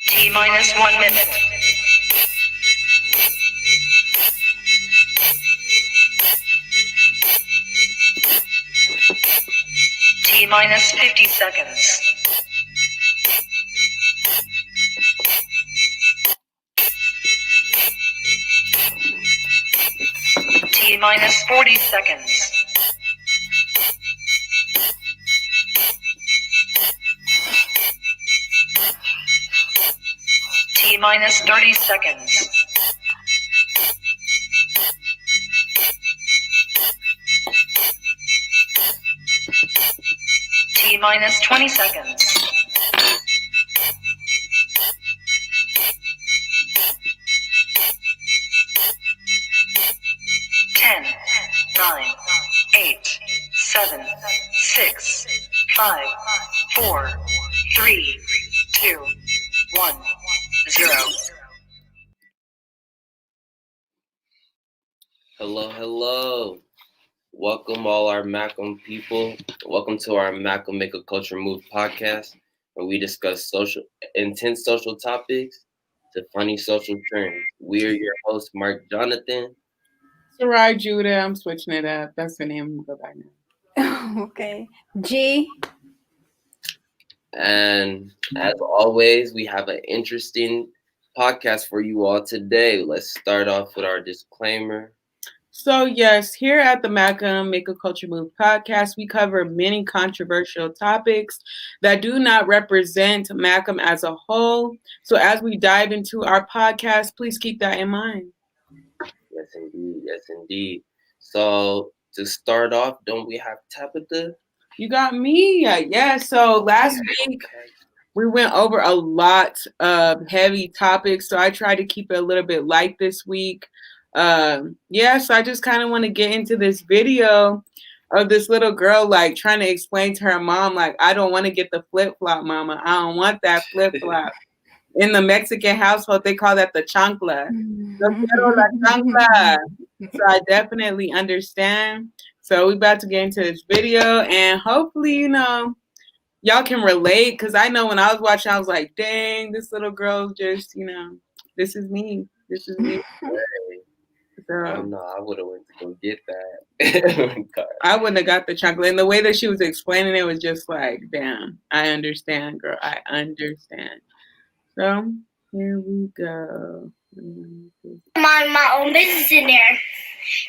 T minus 1 minute. T minus 50 seconds. T minus 40 seconds. T minus 30 seconds. T minus 20 seconds. Ten, 9, 8, 7, 6, 5, 4, 3, 2, 1, 0. Hello. Welcome all our MACM people. Welcome to our MACM Make a Culture Move podcast, where we discuss intense social topics to funny social trends. We are your host, Mark Jonathan. Sarai Judah, I'm switching it up. That's the name I'm going by now. Okay. G. And as always, we have an interesting podcast for you all today. Let's start off with our disclaimer. So yes, here at the MACM Make a Culture Move podcast, we cover many controversial topics that do not represent MACM as a whole. So as we dive into our podcast, please keep that in mind. Yes, indeed. So to start off, don't we have Tabitha? You got me? Yeah. So last week, we went over a lot of heavy topics. So I tried to keep it a little bit light this week. So I just kind of want to get into this video of this little girl, like, trying to explain to her mom, like, I don't want to get the flip-flop, mama. I don't want that flip-flop. In the Mexican household, they call that the chancla. So I definitely understand. So we about to get into this video, and hopefully, y'all can relate, because I know when I was watching, I was like, dang, this little girl just, this is me. So, no, I would have went to go get that. I wouldn't have got the chocolate. And the way that she was explaining it was just like, damn, I understand, girl. I understand. So here we go. Mind my own business in there.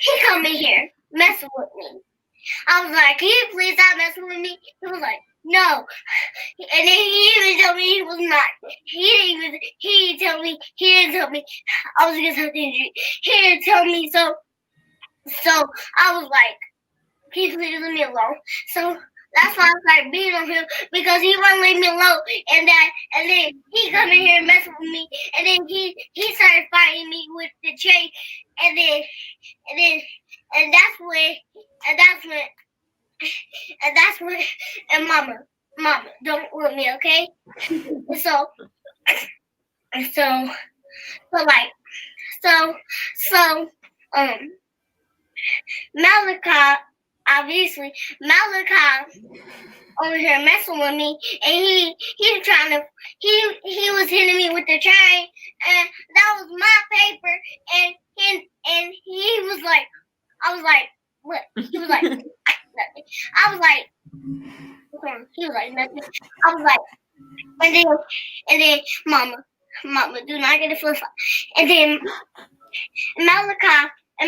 He come in here messing with me. I was like, can you please stop messing with me? He was like, no. And then he even told me he was not. He didn't tell me I was against something. He didn't tell me, so I was like, can you please leave me alone? So that's why I started beating on him, because he wouldn't leave me alone, and then he come in here and mess with me, and then he started fighting me with the chain, and mama, don't whip me, okay? So Malachi over here messing with me, and he was hitting me with the chain, and that was my paper, and he was like, I was like, what? He was like, nothing. I was like, he was like, nothing. I was like, and then mama, do not get a flip flop. And then Malachi, I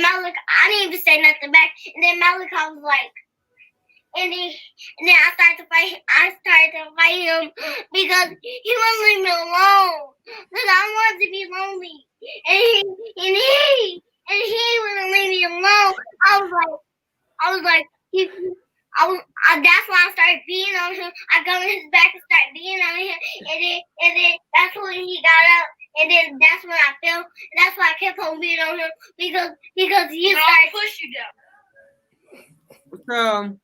didn't even say nothing back. And then Malachi was like, and then I started to fight him because he wouldn't leave me alone. Because I wanted to be lonely. And he wouldn't leave me alone. That's why I started beating on him. I go in his back and start beating on him. And then that's when he got up. And then that's when I fell. And that's why I kept on beating on him, because he started push you down. So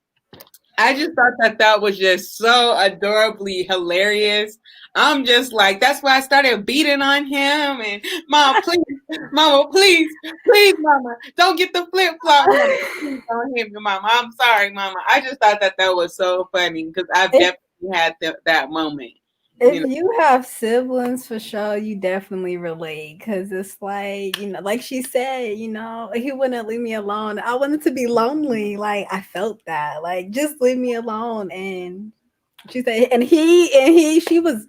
I just thought that was just so adorably hilarious. I'm just like, that's why I started beating on him. And mama, please, mama, don't get the flip flop. Don't hit me, mama. I'm sorry, mama. I just thought that was so funny, because I've definitely had that moment. If you have siblings, for sure, you definitely relate. Because it's like, like she said, he wouldn't leave me alone. I wanted to be lonely. Like, I felt that. Like, just leave me alone. And she said, she was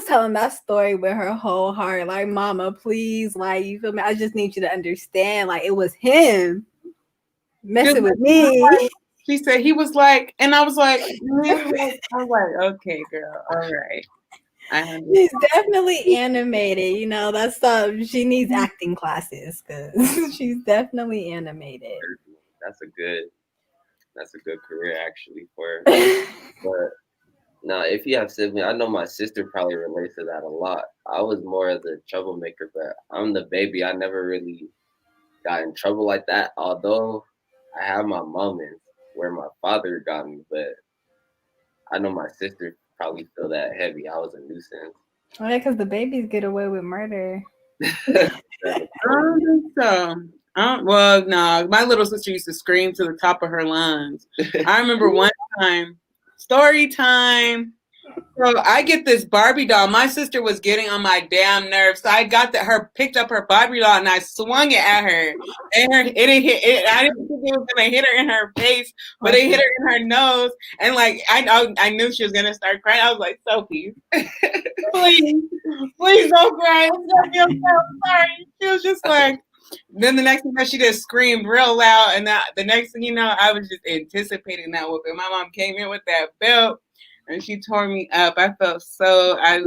telling that story with her whole heart. Like, mama, please, like, you feel me? I just need you to understand. Like, it was him messing with me. She said he was like, and I was like, okay, girl, all right. She's definitely animated. That's she needs acting classes because she's definitely animated. That's a good career actually for her. But now, if you have siblings, I know my sister probably relates to that a lot. I was more of the troublemaker, but I'm the baby. I never really got in trouble like that. Although I have my moments where my father got me, but I know my sister probably feel that heavy. I was a nuisance. Oh yeah, because the babies get away with murder. I don't think so. Well, no, my little sister used to scream to the top of her lungs. I remember one time, story time. So I get this Barbie doll. My sister was getting on my damn nerves. So I picked up her Barbie doll and I swung it at her. And I didn't think it was gonna hit her in her face, but it hit her in her nose. And like I knew she was gonna start crying. I was like, Sophie, please don't cry. I'm sorry. She was just like. Then the next thing she just screamed real loud, and the next thing you know, I was just anticipating that whooping. My mom came in with that belt. And she tore me up. I was just like,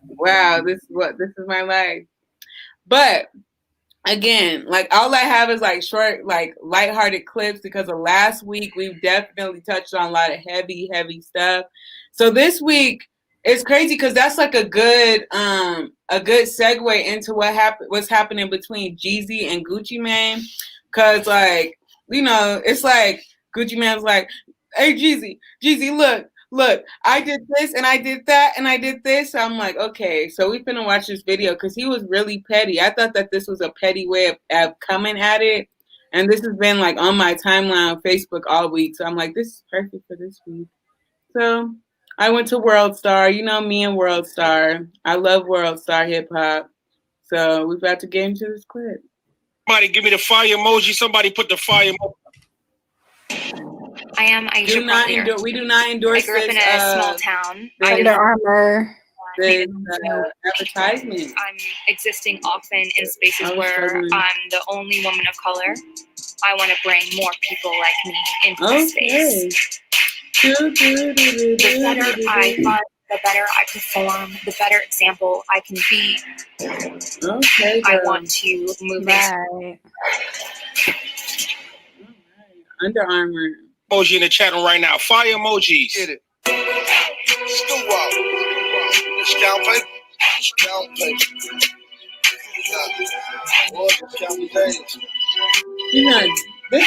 wow, this is my life. But again, like all I have is like short, like lighthearted clips because of last week we've definitely touched on a lot of heavy stuff. So this week it's crazy because that's like a good segue into what's happening between Jeezy and Gucci Mane. Cause like, it's like Gucci Mane's like, hey, Jeezy, look, I did this and I did that and I did this. So I'm like, okay, so we finna watch this video because he was really petty. I thought that this was a petty way of coming at it. And this has been like on my timeline on Facebook all week. So I'm like, this is perfect for this week. So I went to World Star. You know me and World Star. I love World Star hip hop. So we're about to get into this clip. Somebody give me the fire emoji. Somebody put the fire emoji. I am Aisha. We do not endorse. I grew up in a small town. Under Armour. Advertisement. I'm existing often in spaces where I'm the only woman of color. I want to bring more people like me into this space. The better I run, the better I perform, the better example I can be. Okay. I want to move right. Under Armour. Emoji in the chat room right now. Fire emojis. Get it.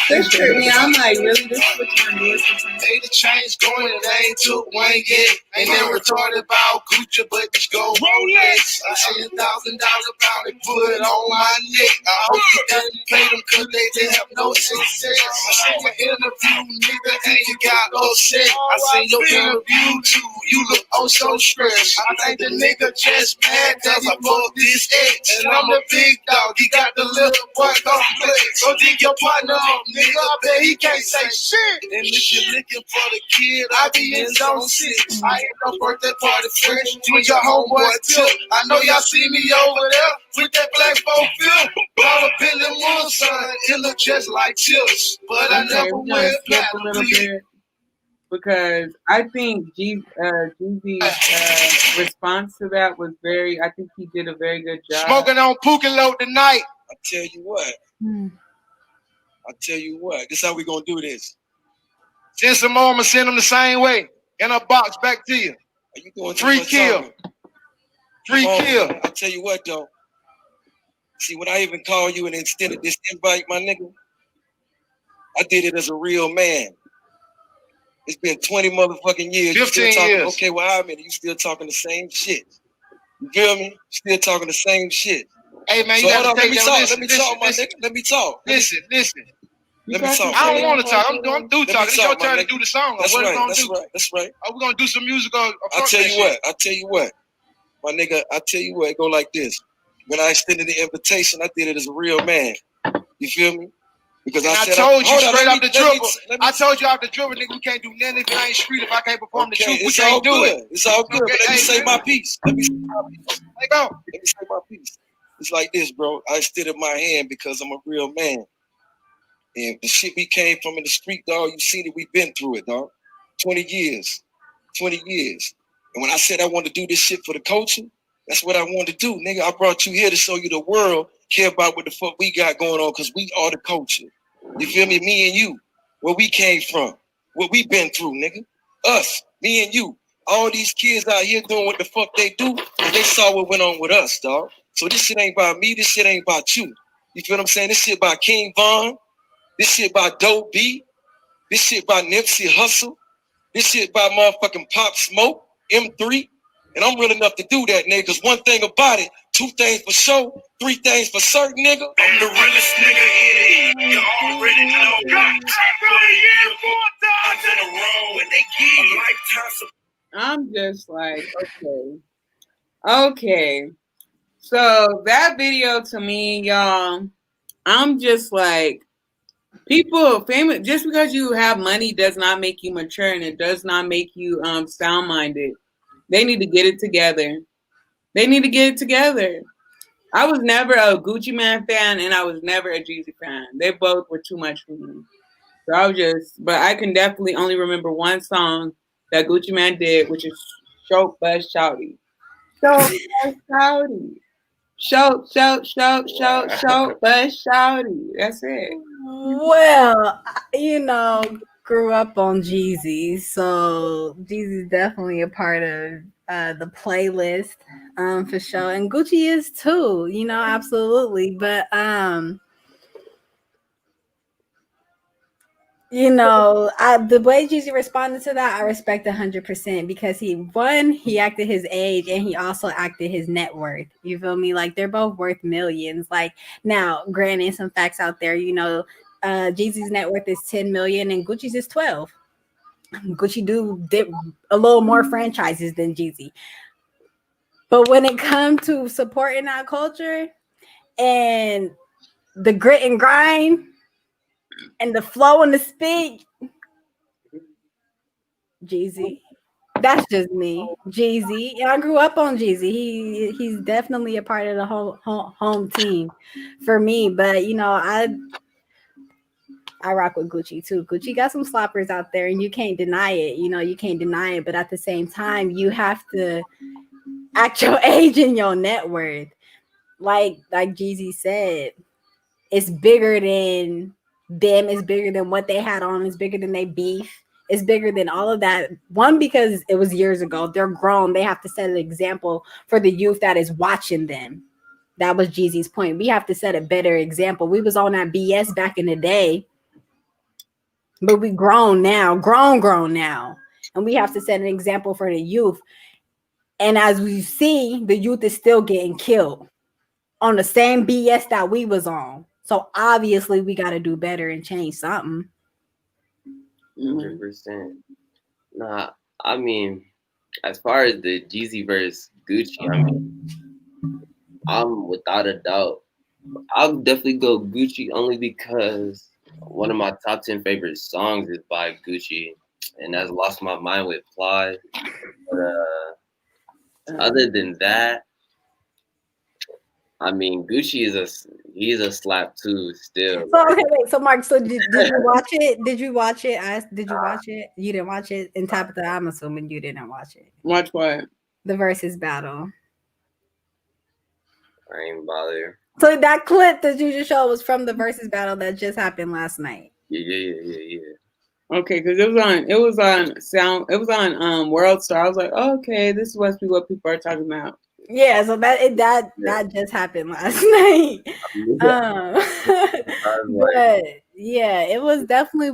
This tripped me. I'm like, really? This is what you're gonna do? Hey, the chain's going and they ain't took one yet. Ain't never retarded about Gucci, but just go Rolex. I see $1,000 about it, put it on my neck. I hope you didn't pay them cause they didn't have no success. I seen your interview, nigga, and you got upset. I seen your interview too, you look oh so stressed. I think the nigga just mad cause I fucked this ex. And I'm the big dog, he got the little boy complex. So dig your partner up, nigga, I bet he can't say shit. And if you're looking for the kid, I be in zone 6. I ain't no birthday party fresh with your homeboy tip. I know y'all see me over there with that black folk film. Dollar bill and one son, it look just like chips. But I never went back a little bit because I think Jeezy's response to that was I think he did a very good job. Smoking on Pookie Low tonight. I tell you what. This is how we gonna do this. Send some more, I'ma send them the same way. In a box back to you. Are you doing 3 kill? 3 kill. I tell you what though. See, when I even call you and extended this invite, my nigga, I did it as a real man. It's been 20 motherfucking years. 15 years. Okay, well, how many? You still talking the same shit. You feel me? Still talking the same shit. Hey, man, you gotta take that. Let me talk, my nigga. Let me talk. Listen. Let me talk. I don't want to talk. I'm through talking. It's your turn to do the song. That's what right. are we gonna That's do? right. That's right. Are we gonna do some music? I tell you what, my nigga. I tell you what, it go like this. When I extended the invitation, I did it as a real man. You feel me? Because I told you straight off the dribble. I told you off the dribble, nigga, we can't do nothing if I ain't street. If I can't perform the truth, we can't do it. It's all good. Okay, But let me say my piece. Let me say go. Let me say my piece. It's like this, bro. I extended my hand because I'm a real man. And the shit we came from in the street, dog, you seen it, we've been through it, dog. 20 years. 20 years. And when I said I wanted to do this shit for the culture, that's what I wanted to do, nigga. I brought you here to show you the world care about what the fuck we got going on, because we are the culture. You feel me? Me and you. Where we came from. What we been through, nigga. Us. Me and you. All these kids out here doing what the fuck they do, and they saw what went on with us, dog. So this shit ain't about me. This shit ain't about you. You feel what I'm saying? This shit about King Von. This shit about Dope B. This shit about Nipsey Hussle. This shit about motherfucking Pop Smoke, M3. And I'm real enough to do that, nigga. Because one thing about it, 2 things for sure, 3 things for certain, nigga. I'm the realest nigga in it. You already know. Got 4 times in a row, and they give a lifetime support. I'm just like, okay. So that video to me, y'all, I'm just like, people famous just because you have money does not make you mature, and it does not make you sound-minded. They need to get it together. I was never a Gucci Man fan, and I was never a Jeezy fan. They both were too much for me. So but I can definitely only remember one song that Gucci Man did, which is Shout Buzz Shouty. Shout Buzz Shouty. Shout Buzz Shouty. That's it. Well, grew up on Jeezy, so Jeezy's definitely a part of the playlist for sure, and Gucci is too, absolutely. But the way Jeezy responded to that, I respect 100%, because he acted his age, and he also acted his net worth. You feel me? Like, they're both worth millions. Like, now, granted, some facts out there, Jeezy's net worth is 10 million and Gucci's is 12. Gucci did a little more franchises than Jeezy. But when it comes to supporting our culture and the grit and grind and the flow and the speed, Jeezy. That's just me. Jeezy. And I grew up on Jeezy. He's definitely a part of the home team for me. But I rock with Gucci too. Gucci got some sloppers out there, and you can't deny it. You can't deny it. But at the same time, you have to act your age and your net worth. Like Jeezy said, it's bigger than them. It's bigger than what they had on. It's bigger than they beef. It's bigger than all of that. One, because it was years ago. They're grown. They have to set an example for the youth that is watching them. That was Jeezy's point. We have to set a better example. We was on that BS back in the day. But we grown now, grown now. And we have to set an example for the youth. And as we see, the youth is still getting killed on the same BS that we was on. So obviously we got to do better and change something. 100%. Nah, I mean, as far as the Jeezy versus Gucci, I mean, I'm without a doubt. I'll definitely go Gucci only because one of my top 10 favorite songs is by Gucci, and that's Lost My Mind with Fly. But other than that, I mean, Gucci he's a slap too still. So okay, wait. So Mark, did you watch it? Did you watch it? Did you watch it? You didn't watch it? In Tabitha, I'm assuming you didn't watch it. Watch what? The versus battle. I ain't bother. So that clip that you just showed was from the versus battle that just happened last night. Yeah. Okay, because it was on World Star. I was like, okay, this must be what people are talking about. Yeah, so that just happened last night. But yeah, it was definitely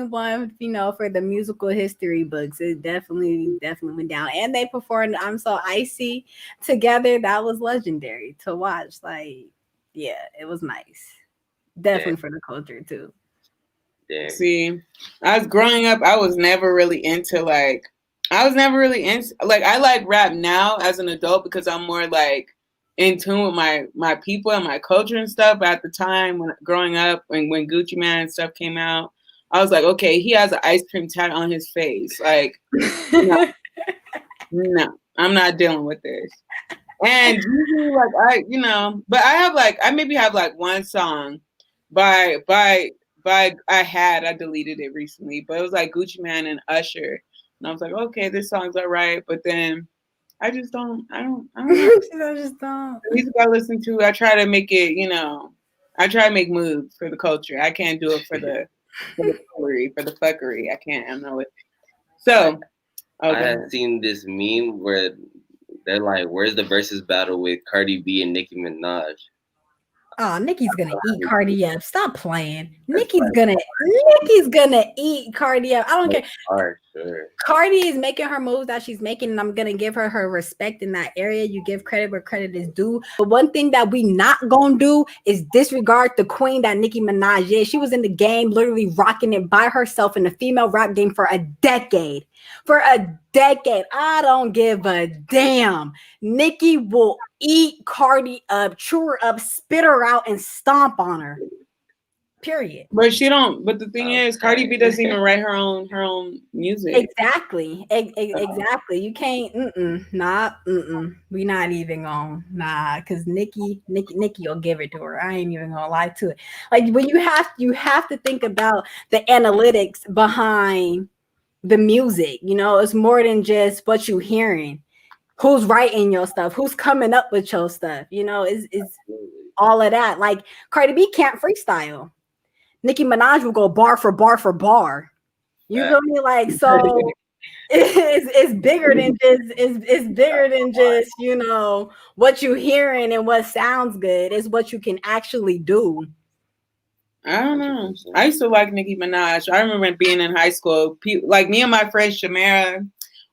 one, for the musical history books. It definitely went down. And they performed I'm So Icy together. That was legendary to watch. Like, yeah, it was nice. Definitely for the culture too. Damn. See, I was growing up. I was never really into like. I like rap now as an adult because I'm more like in tune with my people and my culture and stuff. But at the time when growing up and when Gucci Mane and stuff came out, I was like, okay, he has an ice cream tat on his face. Like, no, I'm not dealing with this. And usually, like but I maybe have like one song by I deleted it recently, but it was like Gucci Mane and Usher, and I was like, okay, this song's alright, but then I just don't. I don't know. I just don't. The music I listen to, I try to make it. I try to make moves for the culture. I can't do it for the fuckery. I can't. I'm not with it. So, I had seen this meme where they're like, "Where's the versus battle with Cardi B and Nicki Minaj?" Oh, Nicki's gonna eat Cardi up. Stop playing. Nicki's gonna eat Cardi up. I don't care. Sure. Cardi is making her moves that she's making, and I'm gonna give her her respect in that area. You give credit where credit is due. But one thing that we not gonna do is disregard the queen that Nicki Minaj is. She was in the game, literally rocking it by herself in the female rap game for a decade. I don't give a damn. Nicki will eat Cardi up, chew her up, spit her out, and stomp on her. Period. But she don't. But the thing is, Cardi B doesn't even write her own music. Exactly. Exactly. You can't. We not even gonna because Nicki will give it to her. I ain't even gonna lie to it. Like when you have to think about the analytics behind the music. It's more than just what you hearing. Who's writing your stuff? Who's coming up with your stuff? It's all of that. Like Cardi B can't freestyle. Nicki Minaj will go bar for bar for bar. You feel me? Like, so it's bigger than just what you hearing and what sounds good. It's what you can actually do. I don't know. I used to like Nicki Minaj. I remember being in high school. Like me and my friend Shamara,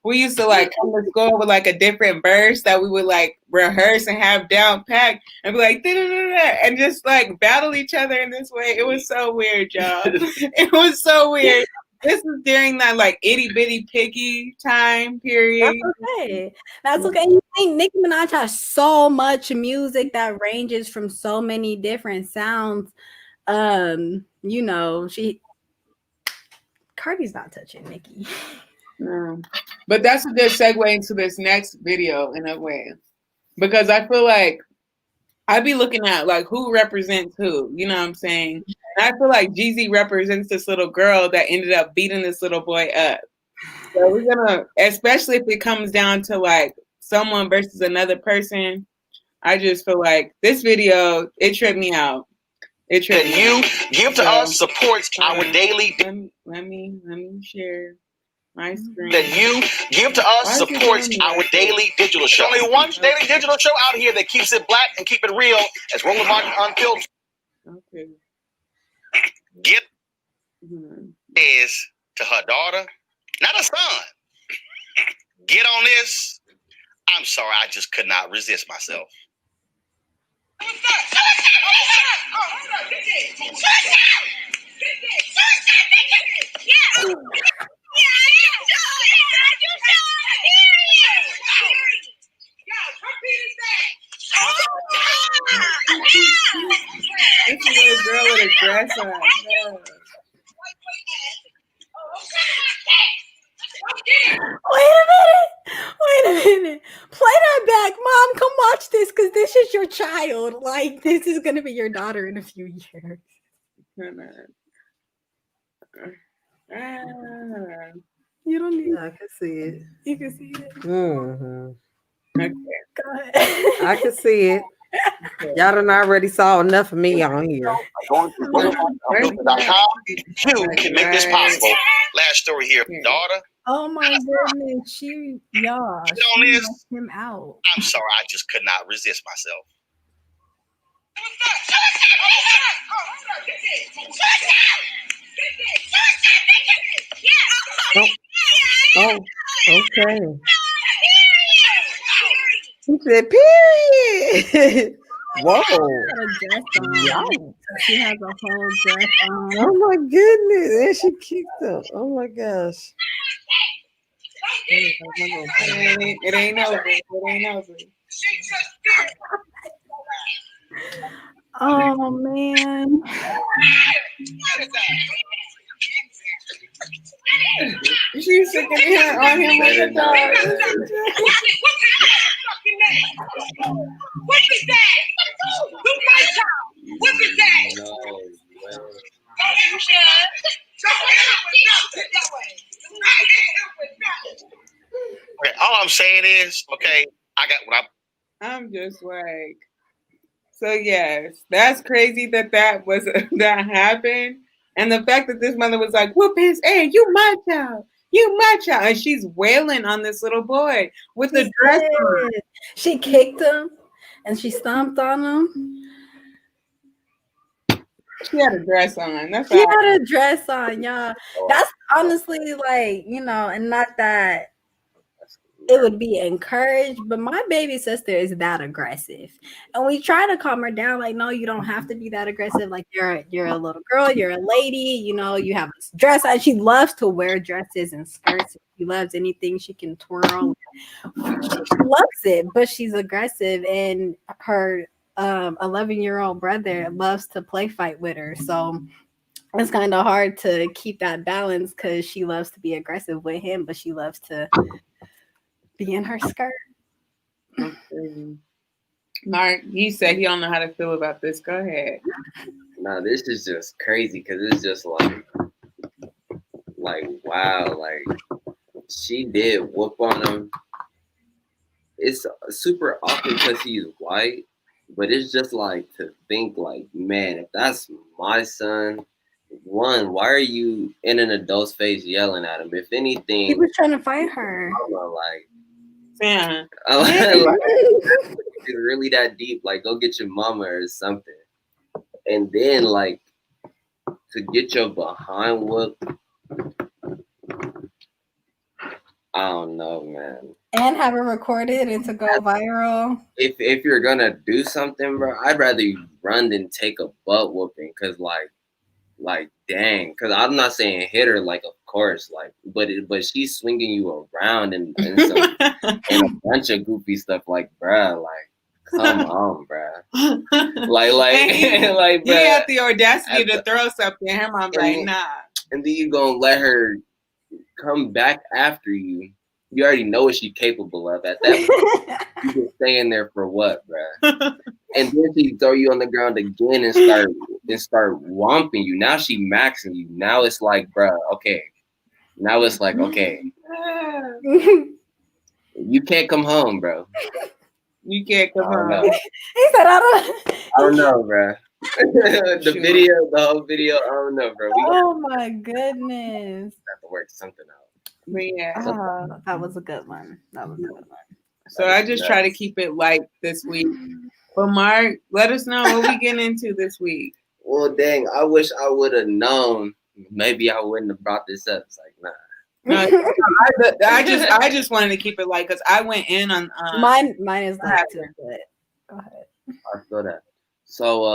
we used to like come to school with like a different verse that we would like rehearse and have down packed and be like and just like battle each other in this way. It was so weird, y'all. It was so weird. This was during that like itty bitty piggy time period. That's okay. You think Nicki Minaj has so much music that ranges from so many different sounds. Cardi's not touching Nicki. No. But that's a good segue into this next video in a way. Because I feel like I'd be looking at like who represents who, you know what I'm saying? And I feel like Jeezy represents this little girl that ended up beating this little boy up. So we're gonna, especially if it comes down to like someone versus another person, I just feel like this video, it tripped me out. It tripped me out. Give to us supports our daily. Let me share my screen. That you give to us supports our daily digital show. Only one daily digital show out here that keeps it black and keep it real as Roland Martin Unfiltered. Okay. Get is to her daughter, not a son. Get on this. I'm sorry, I just could not resist myself. This little girl with a dress on. Yeah. Wait a minute. Play that back. Mom, come watch this because this is your child. Like, this is going to be your daughter in a few years. You don't need I can see it. You can see it. Mm-hmm. Okay. Go ahead. I can see it. Y'all done already saw enough of me on here. You can make this possible. Last story here, daughter. Oh my goodness, y'all. She left him out. I'm sorry, I just could not resist myself. Oh, okay. He said, period. Whoa. She had a dress on. She has a whole dress on. Oh my goodness. And she kicked him. Oh my gosh. It ain't over. It ain't over. Oh man. She's sticking her on him like a dog. What is that? Who my child? What is that? No, You should. Okay, all I'm saying is, okay, I got what I'm just like, so yes, that's crazy that that happened, and the fact that this mother was like, "Whoop his ass, you my child, and she's wailing on this little boy with the dress on. She kicked him and she stomped on him. She had a dress on. That's She had a dress on, y'all. That's honestly like, and not that it would be encouraged, but my baby sister is that aggressive, and we try to calm her down. Like, no, you don't have to be that aggressive. Like, you're a little girl, you're a lady. You have a dress on. She loves to wear dresses and skirts. She loves anything she can twirl. She loves it, but she's aggressive, and her 11-year-old brother loves to play fight with her. So it's kind of hard to keep that balance because she loves to be aggressive with him, but she loves to be in her skirt. Mark, he said he don't know how to feel about this. Go ahead. No, this is just crazy because it's just like wow, like she did whoop on him. It's super awkward because he's white, but it's just like to think like, man, if that's my son, one, why are you in an adult's face yelling at him? If anything, He was trying to fight her. Yeah. It's really that deep. Like, go get your mama or something. And then, like, to get your behind whooped, I don't know, man. And have it recorded and to go viral. If you're gonna do something, bro, I'd rather you run than take a butt whooping. Cause like dang. Cause I'm not saying hit her, like of course, like, but she's swinging you around and some and a bunch of goofy stuff. Like, bruh, like, come on, bruh. Like, bruh, he had the audacity to throw something. Her mom's like, nah. And then you gonna let her come back after you. You already know what she's capable of at that point. You just staying there for what, bruh? And then she throw you on the ground again and start whomping you. Now she maxing you. Now it's like, bruh, okay. Now it's like, okay. You can't come home, bro. You can't come home. He said, I don't know, bruh. The whole video, I don't know, bro. Oh my goodness. Have to work something out. But yeah. That was a good one. So I just try to keep it light this week. But Mark, let us know what we getting into this week. Well, dang, I wish I would have known. Maybe I wouldn't have brought this up. It's like, nah. No, I just wanted to keep it light because I went in on mine is light too. Go ahead. I feel that. So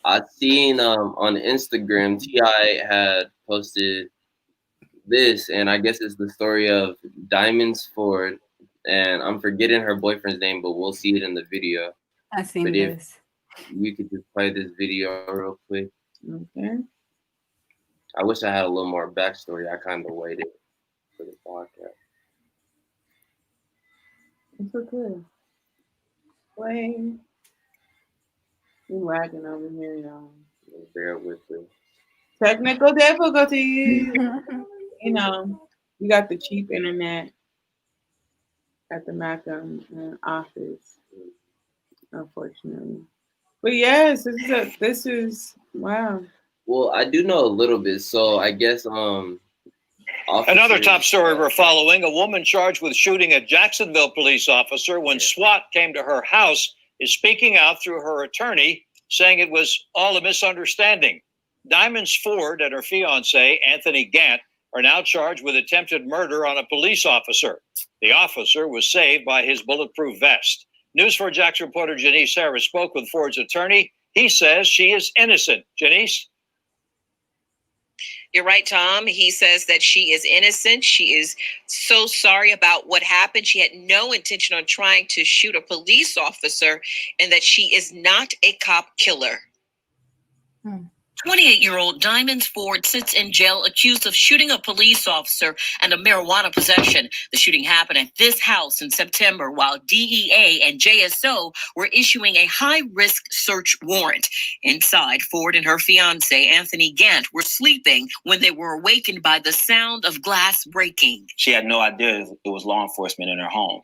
I seen on Instagram T.I. had posted this, and I guess it's the story of Diamonds Ford, and I'm forgetting her boyfriend's name, but we'll see it in the video. I seen this. You could just play this video real quick. Okay. I wish I had a little more backstory. I kind of waited for the podcast. It's okay. Wait. You're lagging over here, y'all. Bear with me. Technical difficulties. You know, you got the cheap internet at the MACM office, unfortunately. But yes, this is wow. Well, I do know a little bit, so I guess Another top story we're following: a woman charged with shooting a Jacksonville police officer when SWAT came to her house is speaking out through her attorney, saying it was all a misunderstanding. Diamonds Ford and her fiance, Anthony Gant, are now charged with attempted murder on a police officer. The officer was saved by his bulletproof vest. News4 Jax reporter Janice Harris spoke with Ford's attorney. He says she is innocent. Janice? You're right, Tom. He says that she is innocent. She is so sorry about what happened. She had no intention on trying to shoot a police officer, and that she is not a cop killer. 28-year-old Diamond Ford sits in jail accused of shooting a police officer and of marijuana possession. The shooting happened at this house in September while DEA and JSO were issuing a high-risk search warrant. Inside, Ford and her fiancé, Anthony Gant, were sleeping when they were awakened by the sound of glass breaking. She had no idea it was law enforcement in her home.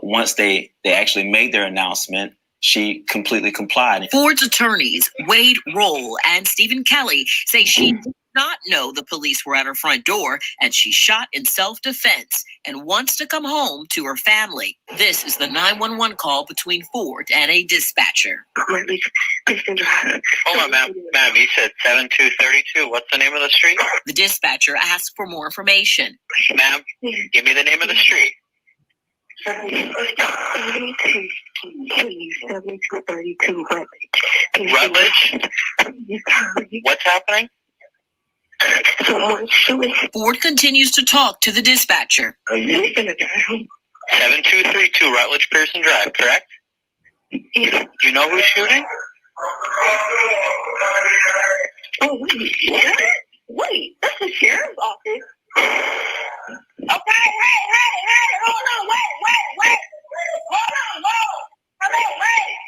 Once they actually made their announcement, she completely complied. Ford's attorneys, Wade Roll and Stephen Kelly, say she did not know the police were at her front door and she shot in self-defense and wants to come home to her family. This is the 911 call between Ford and a dispatcher. Hold on, ma'am. Ma'am, you said 7232. What's the name of the street? The dispatcher asked for more information. Ma'am, give me the name of the street. 7232 Rutledge. What's happening? Ford continues to talk to the dispatcher. 7232 Rutledge Pearson Drive, correct? Do you know who's shooting? Oh, wait, that's the sheriff's office. Okay, hey, hold on, wait. Hold on, whoa.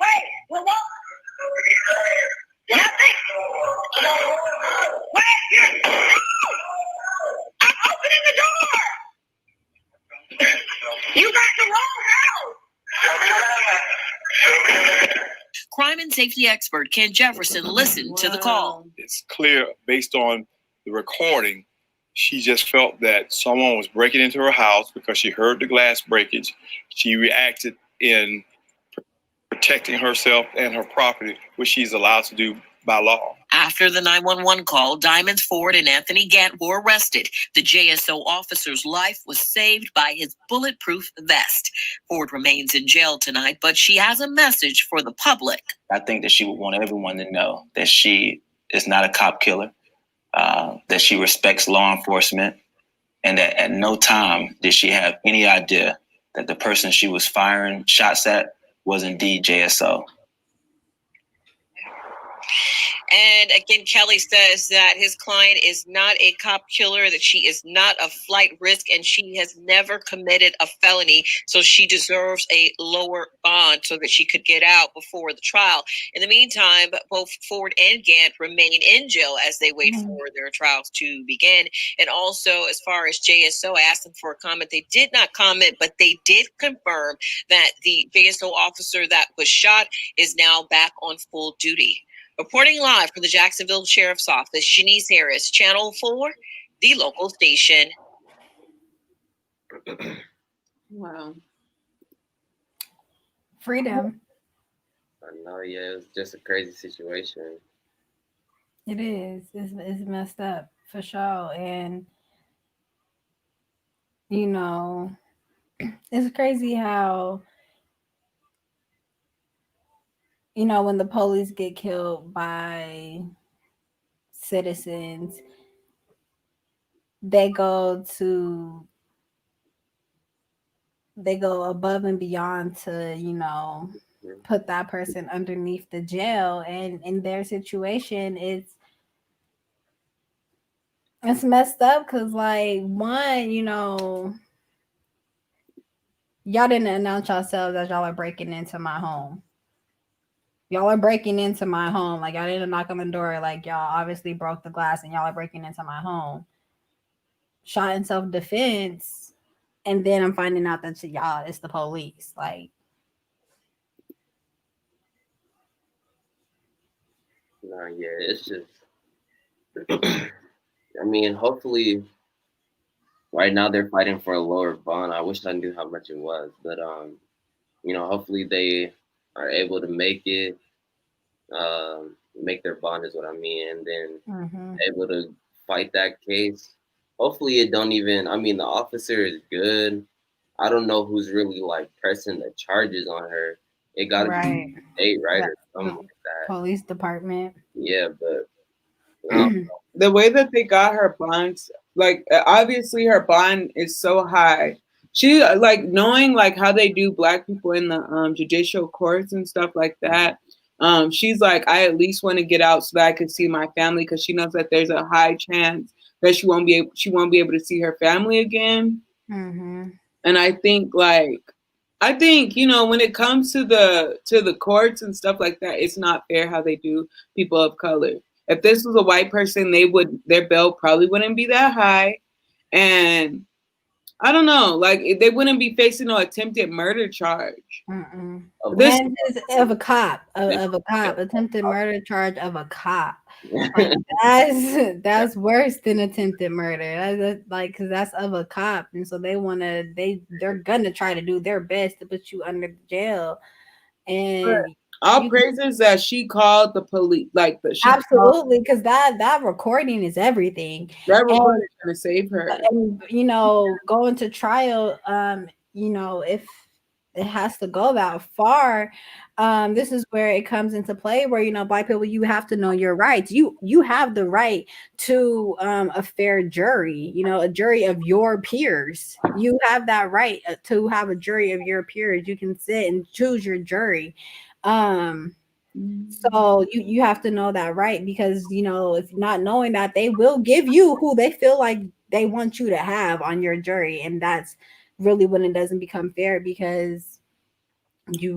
Wait. Well, what? Nothing. Wait, here. I'm opening the door. You got the wrong house. Crime and safety expert Ken Jefferson listened to the call. It's clear based on the recording, she just felt that someone was breaking into her house because she heard the glass breakage. She reacted in protecting herself and her property, which she's allowed to do by law. After the 911 call, Diamond Ford and Anthony Gant were arrested. The JSO officer's life was saved by his bulletproof vest. Ford remains in jail tonight, but she has a message for the public. I think that she would want everyone to know that she is not a cop killer, that she respects law enforcement, and that at no time did she have any idea that the person she was firing shots at was indeed JSO. And again, Kelly says that his client is not a cop killer, that she is not a flight risk, and she has never committed a felony. So she deserves a lower bond so that she could get out before the trial. In the meantime, both Ford and Gant remain in jail as they wait for their trials to begin. And also, as far as JSO, I asked them for a comment. They did not comment, but they did confirm that the JSO officer that was shot is now back on full duty. Reporting live from the Jacksonville Sheriff's Office, Janice Harris, Channel 4, the local station. Wow. Freedom. I know, yeah, it was just a crazy situation. It is. It's messed up for sure. And, you know, it's crazy how, you know, when the police get killed by citizens, they go above and beyond to, you know, put that person underneath the jail. And in their situation, it's messed up because, like, one, you know, y'all didn't announce yourselves as y'all are breaking into my home. Y'all are breaking into my home. Like, y'all didn't knock on the door. Like, y'all obviously broke the glass and y'all are breaking into my home. Shot in self-defense. And then I'm finding out that y'all, it's the police. Like, No, yeah, it's just, I mean, hopefully, right now they're fighting for a lower bond. I wish I knew how much it was, but, you know, hopefully they are able to make it, make their bond is what I mean, and then able to fight that case. Hopefully it don't even, I mean, the officer is good. I don't know who's really like pressing the charges on her. It gotta Right. be state, right, or The something like that. police department. Yeah, but The way that they got her bonds, like obviously her bond is so high. She like knowing like how they do black people in the judicial courts and stuff like that. She's like, I at least want to get out so that I can see my family because she knows that there's a high chance that she won't be able to see her family again. Mm-hmm. And I think when it comes to the courts and stuff like that, it's not fair how they do people of color. If this was a white person, their bail probably wouldn't be that high, and I don't know, like they wouldn't be facing no attempted murder charge. This And it's of a cop, of a cop, attempted murder charge of a cop. Like that's worse than attempted murder. That's like because that's of a cop, and so they're gonna try to do their best to put you under jail. And all praises that she called the police, like absolutely, because that recording is everything. That recording is gonna save her. And going to trial, if it has to go that far, this is where it comes into play where black people, you have to know your rights. You have the right to a fair jury, a jury of your peers. You have that right to have a jury of your peers. You can sit and choose your jury. So you have to know that right, because if not knowing that, they will give you who they feel like they want you to have on your jury, and that's really when it doesn't become fair, because you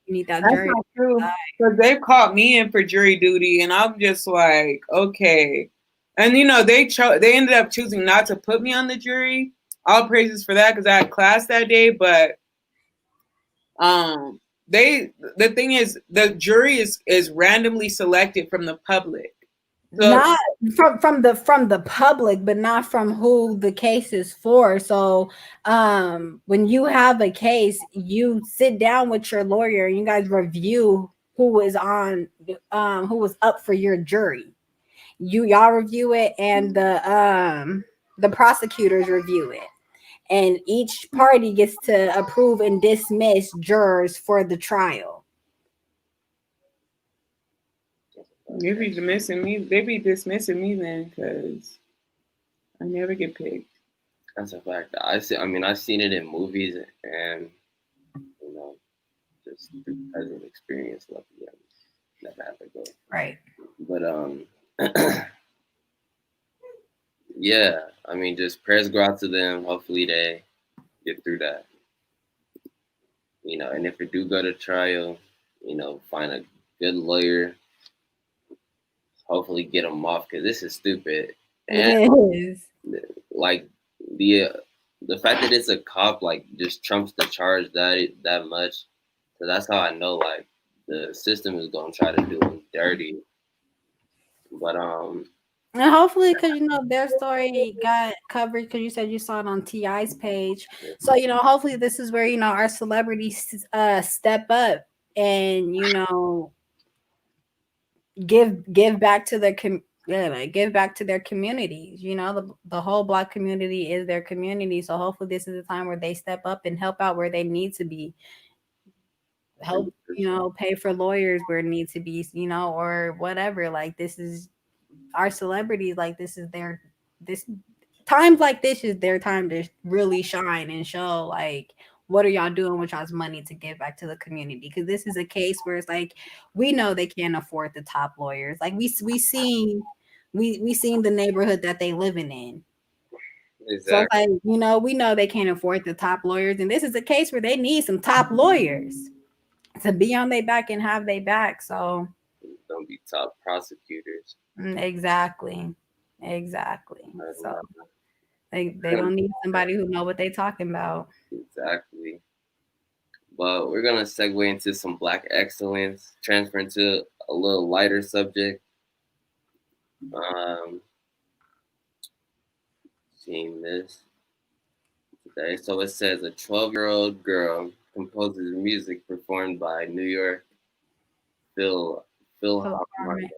need that that's jury. not true, because they've called me in for jury duty, and I'm just like, okay. And they ended up choosing not to put me on the jury. All praises for that, because I had class that day. But the thing is, the jury is randomly selected from the public. So, not from the public, but not from who the case is for. So when you have a case, you sit down with your lawyer and you guys review who was up for your jury. Y'all review it, and the prosecutors review it, and each party gets to approve and dismiss jurors for the trial. They be dismissing me. They be dismissing me then, because I never get picked. That's a fact. I've seen it in movies, and just through present experience, luckily I never had to go. Right. But yeah, just prayers go out to them. Hopefully they get through that. And if it do go to trial, find a good lawyer. Hopefully get them off, because this is stupid. And it is. Like the fact that it's a cop just trumps the charge that much. So that's how I know the system is gonna try to do them dirty. But and hopefully, because their story got covered, because you said you saw it on T.I.'s page. So hopefully this is where our celebrities step up and give back to their give back to their communities. The whole Black community is their community. So hopefully this is a time where they step up and help out where they need to be. Help, pay for lawyers where it needs to be, or whatever. This is our celebrities. Times like this is their time to really shine and show what are y'all doing with y'all's money to give back to the community? Because this is a case where it's we know they can't afford the top lawyers. We seen the neighborhood that they living in. Exactly. So we know they can't afford the top lawyers, and this is a case where they need some top lawyers to be on their back and have their back. So don't be top prosecutors. Exactly. So they don't need somebody who know what they talking about. Exactly. But we're gonna segue into some Black excellence, transfer into a little lighter subject. Seeing this today. So it says a 12-year-old girl composes music performed by New York Philharmonic.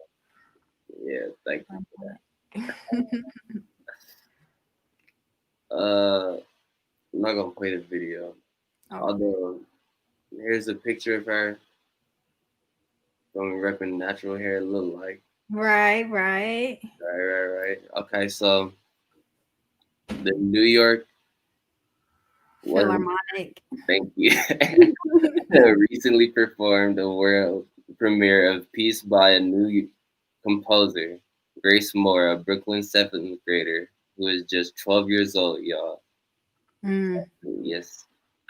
Yeah, thank you for that. I'm not gonna play the video. Oh. Although here's a picture of her from repping natural hair look like. Right. Right. Okay, so the New York Philharmonic. Thank you. Recently performed a world premiere of Peace by a new composer, Grace Moore, a Brooklyn 7th grader who is just 12 years old, y'all. Yes,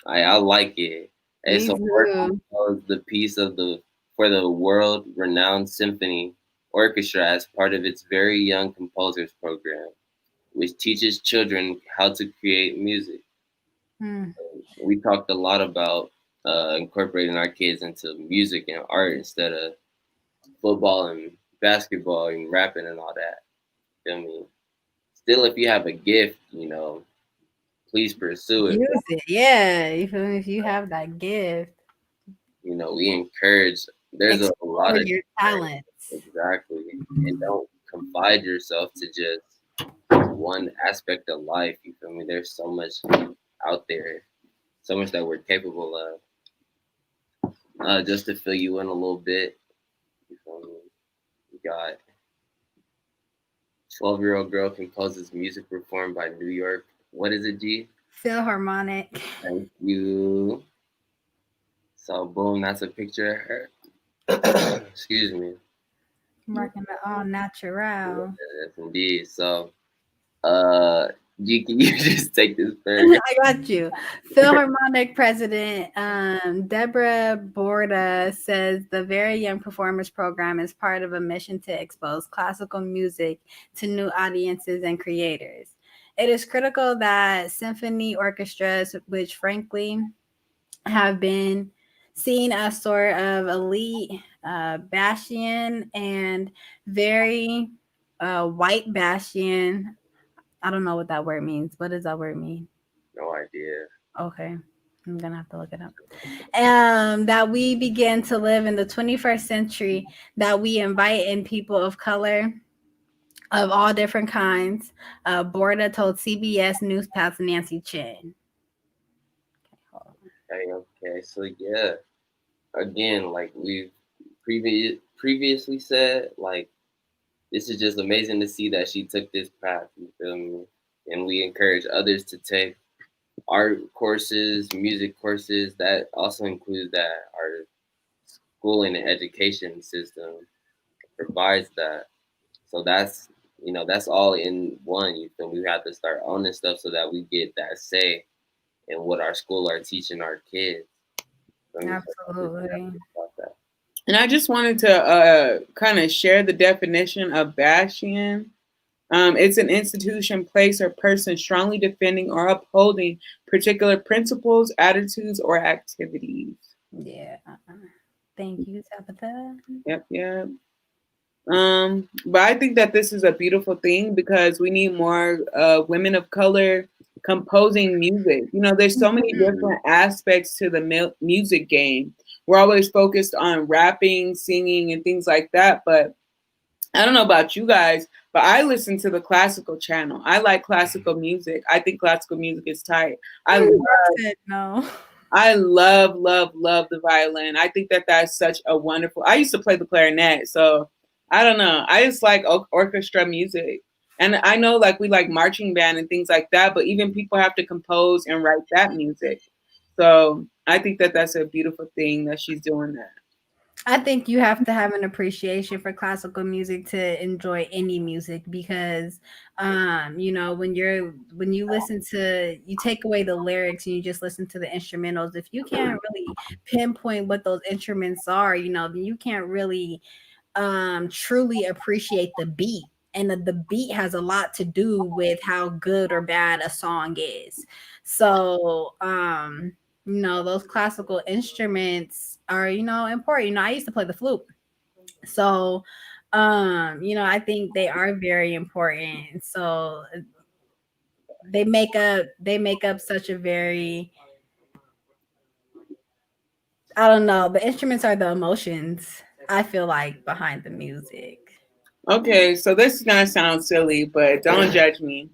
I like it. And Me so too. the piece for the world-renowned symphony orchestra as part of its very young composers program, which teaches children how to create music. We talked a lot about incorporating our kids into music and art instead of football and basketball and rapping and all that. Feel me? Still, if you have a gift, please pursue it. Use it. Yeah. You feel me? If you have that gift. We encourage. There's a lot of your talents. Exactly. And don't confide yourself to just one aspect of life. You feel me? There's so much out there, so much that we're capable of. Just to fill you in a little bit, you feel me? We got 12-year-old girl composes music performed by New York. What is it, G? Philharmonic. Thank you. So boom, that's a picture of her. Excuse me. Rocking the all natural. Yes, indeed. So, G, can you just take this first? I got you. Philharmonic president Deborah Borda says the Very Young Performers program is part of a mission to expose classical music to new audiences and creators. It is critical that symphony orchestras, which frankly have been seen as sort of elite, bastion, and very white bastion. I don't know what that word means. What does that word mean? No idea. Okay. I'm going to have to look it up. That we begin to live in the 21st century, that we invite in people of color of all different kinds. Borda told CBS News Pals Nancy Chin. Okay. So yeah, again, like we've previously said, like this is just amazing to see that she took this path. You feel me? And we encourage others to take art courses, music courses. That also includes that our schooling and education system provides that. So that's all in one. You feel me? We have to start owning stuff so that we get that say in what our school are teaching our kids. Absolutely. And I just wanted to kind of share the definition of bastion. It's an institution, place, or person strongly defending or upholding particular principles, attitudes, or activities. Yeah. Thank you, Tabitha. Yep. But I think that this is a beautiful thing because we need more women of color composing music. There's so many different aspects to the music game. We're always focused on rapping, singing, and things like that. But I don't know about you guys, but I listen to the classical channel. I like classical music. I think classical music is tight. I love the violin. I think that that's such a wonderful. I used to play the clarinet, so I don't know. I just like orchestra music. And I know like we like marching band and things like that, but even people have to compose and write that music. So I think that that's a beautiful thing that she's doing that. I think you have to have an appreciation for classical music to enjoy any music because, when you listen to, you take away the lyrics and you just listen to the instrumentals. If you can't really pinpoint what those instruments are, then you can't really truly appreciate the beat. And the beat has a lot to do with how good or bad a song is. So, those classical instruments are, important. I used to play the flute. So, I think they are very important. So they make up such a very, I don't know, the instruments are the emotions, I feel like, behind the music. Okay, so this is gonna sound silly, but don't judge me.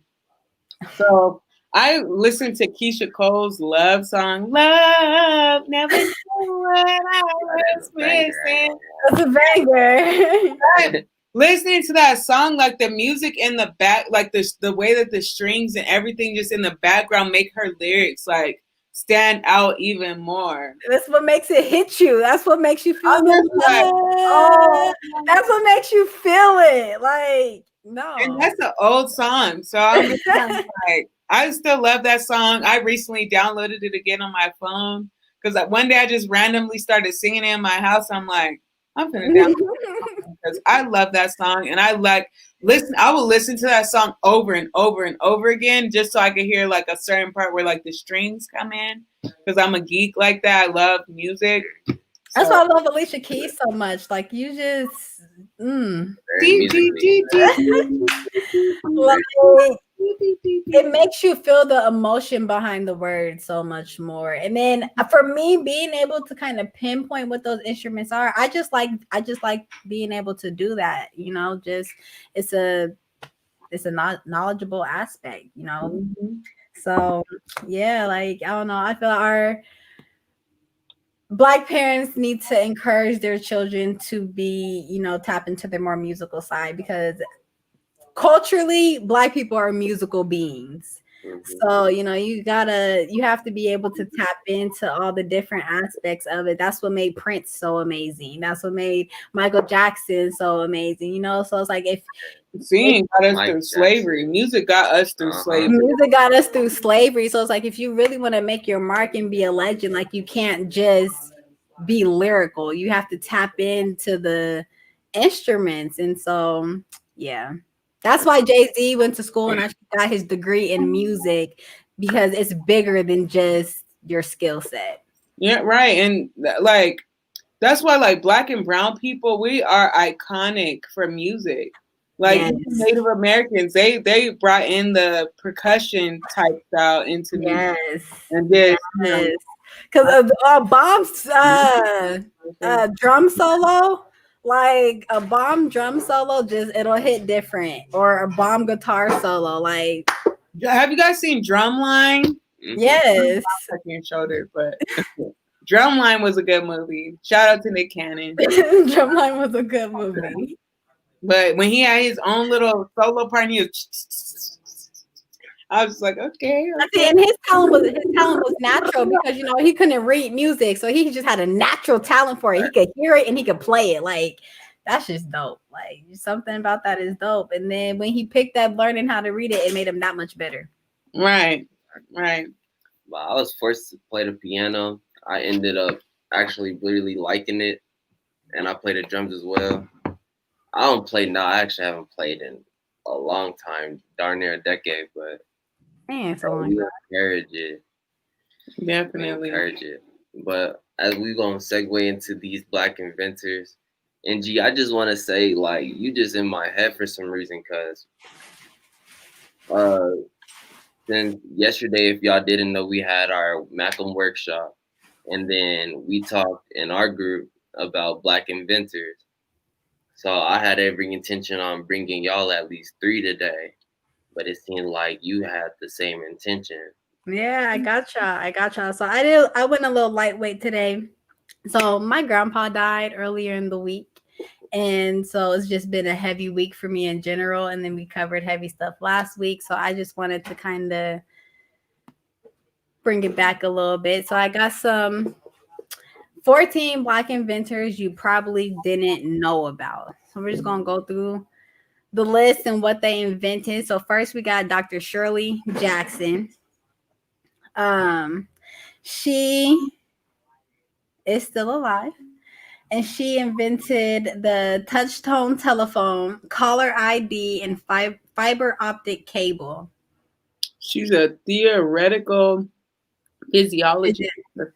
So I listened to Keisha Cole's love song, Love Never Knew What I Was Missing. That's a banger. Listening to that song, like the music in the back, like the way that the strings and everything just in the background make her lyrics like stand out even more. That's what makes it hit you. That's what makes you feel the Like, love. That's what makes you feel it. Like, no. And that's an old song. So I'm just kind of like, I still love that song. I recently downloaded it again on my phone because one day I just randomly started singing it in my house. I'm like, I'm gonna download it because I love that song, and I will listen to that song over and over and over again just so I can hear like a certain part where like the strings come in because I'm a geek like that. I love music. That's why I love Alicia Keys so much. Like you just it makes you feel the emotion behind the words so much more. And then for me, being able to kind of pinpoint what those instruments are, I just like being able to do that. You know, just it's a knowledgeable aspect. You know, so yeah, like I don't know. I feel our Black parents need to encourage their children to be, you know, tap into their more musical side because culturally, Black people are musical beings. So, you know, you have to be able to tap into all the different aspects of it. That's what made Prince so amazing. That's what made Michael Jackson so amazing, you know? So it's like singing got us through slavery. Music got us through slavery. Music got us through slavery. So it's like if you really want to make your mark and be a legend, like you can't just be lyrical. You have to tap into the instruments. And so, yeah. That's why Jay-Z went to school and actually got his degree in music because it's bigger than just your skill set. Yeah, right. And like that's why like Black and brown people, we are iconic for music. Like Native Americans, they brought in the percussion type style into music. And this because Bob's drum solo. Like a bomb drum solo, just it'll hit different, or a bomb guitar solo. Like, have you guys seen Drumline? Yes, I'm touching your shoulder, but Drumline was a good movie. Shout out to Nick Cannon. Drumline was a good movie. But when he had his own little solo part, he was. I was like, okay. And his talent was natural because you know he couldn't read music, so he just had a natural talent for it. He could hear it and he could play it. Like that's just dope. Like something about that is dope. And then when he picked up learning how to read it, it made him that much better. Right. Well, I was forced to play the piano. I ended up actually really liking it, and I played the drums as well. I don't play now. I actually haven't played in a long time, darn near a decade, but. Man, so we encourage it. Definitely. Encourage it. But as we're going to segue into these Black inventors, and G, I just want to say, like, you just in my head for some reason, because then yesterday, if y'all didn't know, we had our MACM workshop, and then we talked in our group about Black inventors. So I had every intention on bringing y'all at least 3 today. But it seemed like you had the same intention. Yeah, I gotcha. So I went a little lightweight today. So my grandpa died earlier in the week. And so it's just been a heavy week for me in general. And then we covered heavy stuff last week. So I just wanted to kind of bring it back a little bit. So I got some 14 Black inventors you probably didn't know about. So we're just going to go through the list and what they invented. So first we got Dr. Shirley Jackson. She is still alive, and she invented the touch tone telephone, caller ID, and fiber optic cable. She's a theoretical physiologist,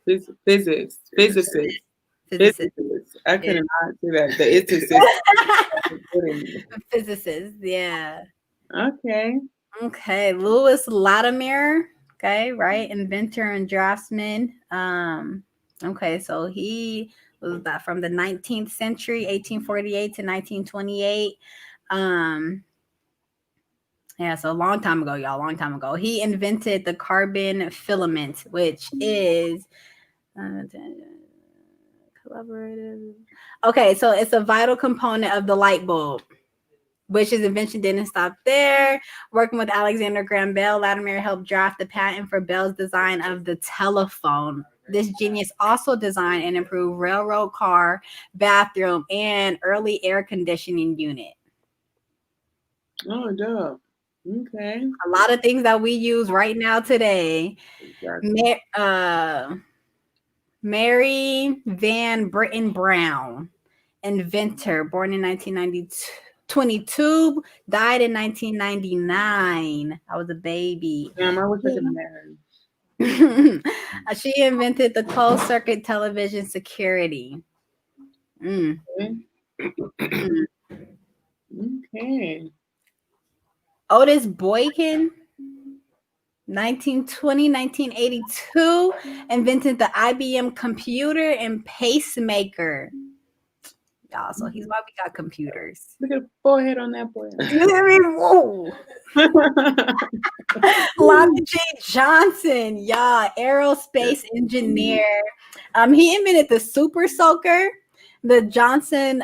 physicist. I couldn't say that. The physicist, yeah. Okay. Louis Latimer. Okay, right. Inventor and draftsman. Okay, so he was that from the 19th century, 1848 to 1928. Yeah, so a long time ago, y'all, long time ago. He invented the carbon filament, which is collaborative. Okay, so it's a vital component of the light bulb, which his invention didn't stop there. Working with Alexander Graham Bell, Latimer helped draft the patent for Bell's design of the telephone. This genius also designed and improved railroad car, bathroom, and early air conditioning unit. Oh, dope. Okay. A lot of things that we use right now today. Exactly. Mary Van Britten Brown, inventor, born in 1922, died in 1999. I was a baby. Damn, I wish I could marry. She invented the closed circuit television security. Okay. Otis Boykin, 1982, invented the IBM computer and pacemaker. Y'all, so he's why we got computers. Look at the forehead on that boy. You hear me? Whoa. Lonnie J. Johnson, y'all, aerospace engineer. He invented the super soaker, the Johnson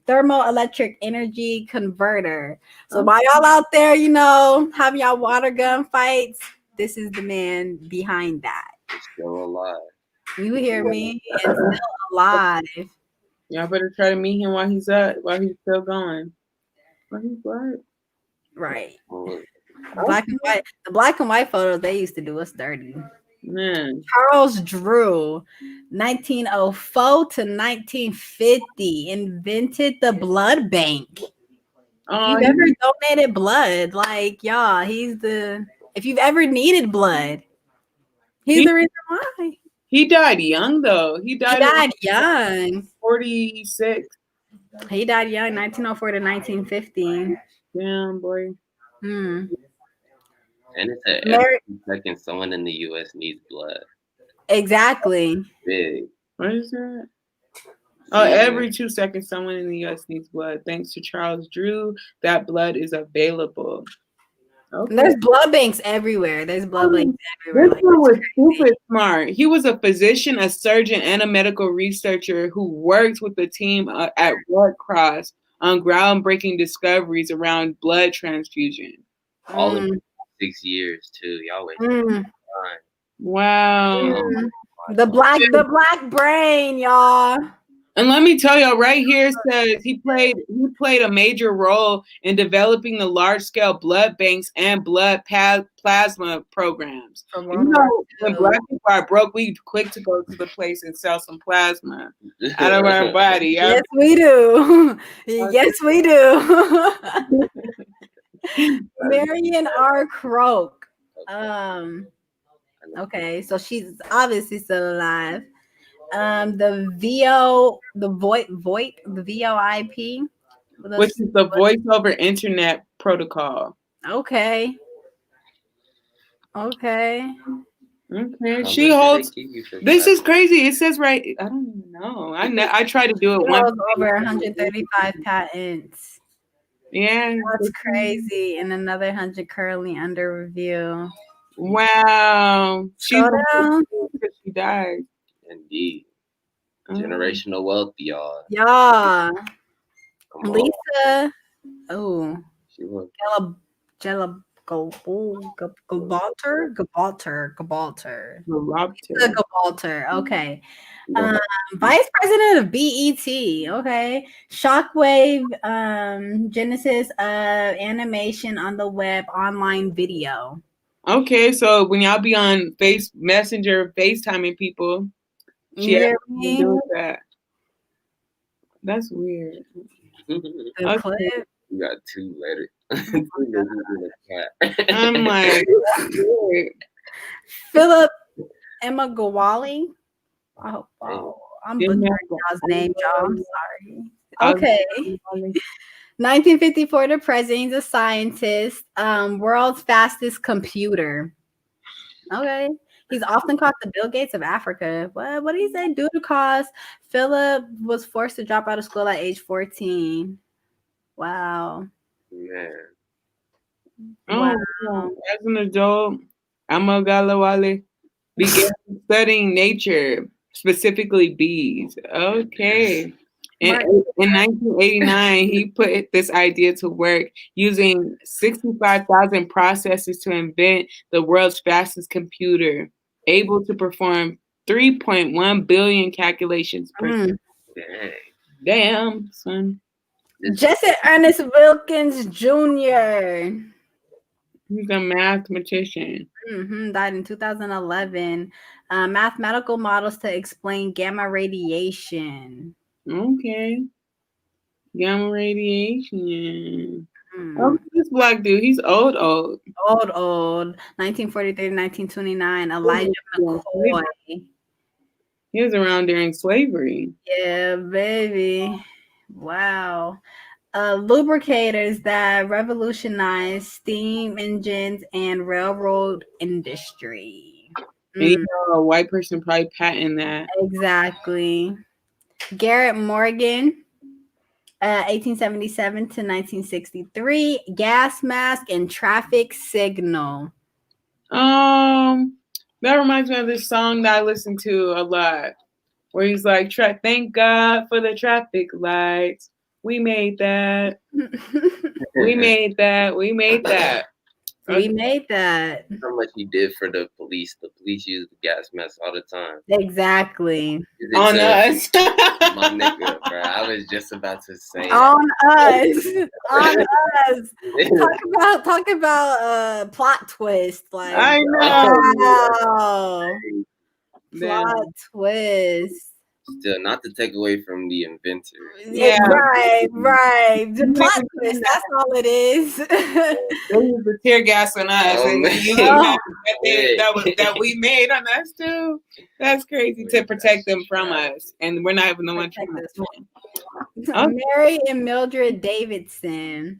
thermoelectric energy converter. So while y'all out there, having y'all water gun fights, this is the man behind that. He's still alive. You hear me? And still alive. Y'all better try to meet him while he's still going. While he's black. Right. The black and white photos they used to do us dirty. Man. Charles Drew, 1904 to 1950, invented the blood bank. If you've ever donated blood, if you've ever needed blood, he's the reason why. He died young though. He died young. 46. He died young, 1904 to 1950. Damn, boy. And it's every second someone in the U.S. needs blood. Exactly. Big. What is that? Oh, every 2 seconds someone in the U.S. needs blood. Thanks to Charles Drew, that blood is available. Okay. There's blood banks everywhere. There's blood banks everywhere. This one was super smart. He was a physician, a surgeon, and a medical researcher who worked with the team at Red Cross on groundbreaking discoveries around blood transfusion. All in 6 years too. Y'all wait. Wow. The black brain, y'all. And let me tell y'all, right here says he played a major role in developing the large-scale blood banks and blood plasma programs. When black people are broke, we quick to go to the place and sell some plasma out of our body. Yes, we do. Yes, we do. Marion R. Croak. Okay, so she's obviously still alive. The VoIP, which is the voice over internet protocol. Okay. She holds. This is crazy. It says right. I don't even know. I tried to do it once. Over 135 patents. Yeah, that's crazy. And another 100 currently under review. Wow. She died. Indeed. Generational wealth, y'all. Yeah. Lisa. Oh. She was. Gabalter. Okay. Vice president of BET. Okay. Shockwave genesis of animation on the web online video. Okay, so when y'all be on Messenger FaceTiming people, she doing that. That's weird. Clip. You got 2 letters. I'm like, Philip Emagawali. Oh, I'm butchering y'all's name, y'all. I'm sorry. Okay. 1954 to present. He's a scientist. World's fastest computer. Okay. He's often called the Bill Gates of Africa. What did he say? Due to cost, Philip was forced to drop out of school at age 14. Wow. Man. Oh, wow. As an adult, Amagalawale began studying nature, specifically bees. Okay. In 1989, he put this idea to work using 65,000 processes to invent the world's fastest computer, able to perform 3.1 billion calculations per second. Damn, son. Jesse Ernest Wilkins Jr. He's a mathematician. Died in 2011. Mathematical models to explain gamma radiation. Okay. Gamma radiation. Oh, this black dude, he's old. Old. 1943 to 1929. Elijah McCoy. He was around during slavery. Yeah, baby. Wow. Lubricators that revolutionized steam engines and railroad industry. And you know, a white person probably patented that. Exactly. Garrett Morgan, 1877 to 1963. Gas mask and traffic signal. That reminds me of this song that I listen to a lot, where he's like, "Thank God for the traffic lights. We made that. We made that. We made that. We made that." How much he did for the police. The police use the gas mask all the time. Exactly. On us. My nigga, bro. I was just about to say on us. On us. Talk about plot twist. Like, I know. wow. Plot twist. Still, not to take away from the inventor. Yeah. Right. The plot twist, that's all it is. They use the tear gas on us. Oh, and man. use that we made on us too. That's crazy to protect them from us. And we're not even the one trying to. Mary and Mildred Davidson.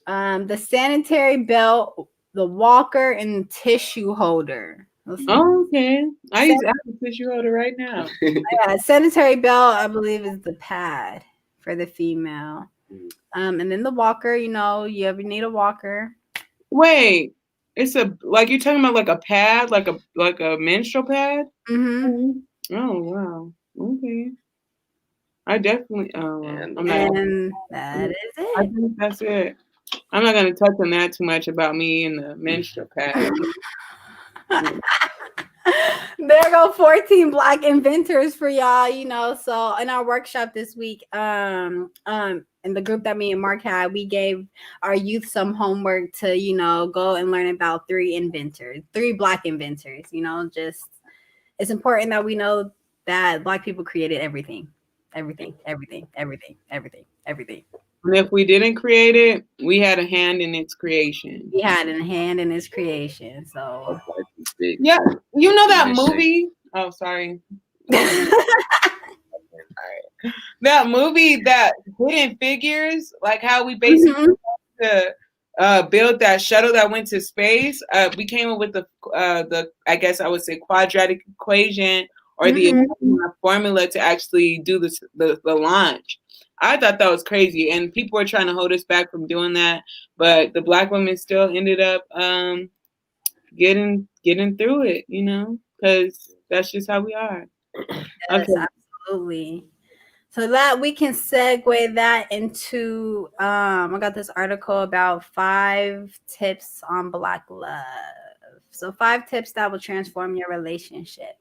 The sanitary belt, the walker, and the tissue holder. Okay. I use a tissue holder right now. Yeah, sanitary belt, I believe, is the pad for the female. And then the walker, you know, you ever need a walker. Wait, it's like you're talking about like a pad, like a menstrual pad? Mm-hmm. Oh wow. Okay. I definitely And that is it. I think that's it. I'm not gonna touch on that too much about me and the menstrual pad. There go 14 Black inventors for y'all, you know. So in our workshop this week, in the group that me and Mark had, we gave our youth some homework to, you know, go and learn about 3 Black inventors. You know, just it's important that we know that Black people created everything. And if we didn't create it, we had a hand in its creation. We had a hand in its creation. So yeah, you know that movie? Oh, sorry. That movie, that Hidden Figures, like how we basically to build that shuttle that went to space. We came up with the I guess I would say quadratic equation or the formula to actually do the launch. I thought that was crazy, and people were trying to hold us back from doing that, but the Black women still ended up getting through it, you know, because that's just how we are. Yes, absolutely. So that we can segue that into I got this article about 5 tips on Black love. So 5 tips that will transform your relationship.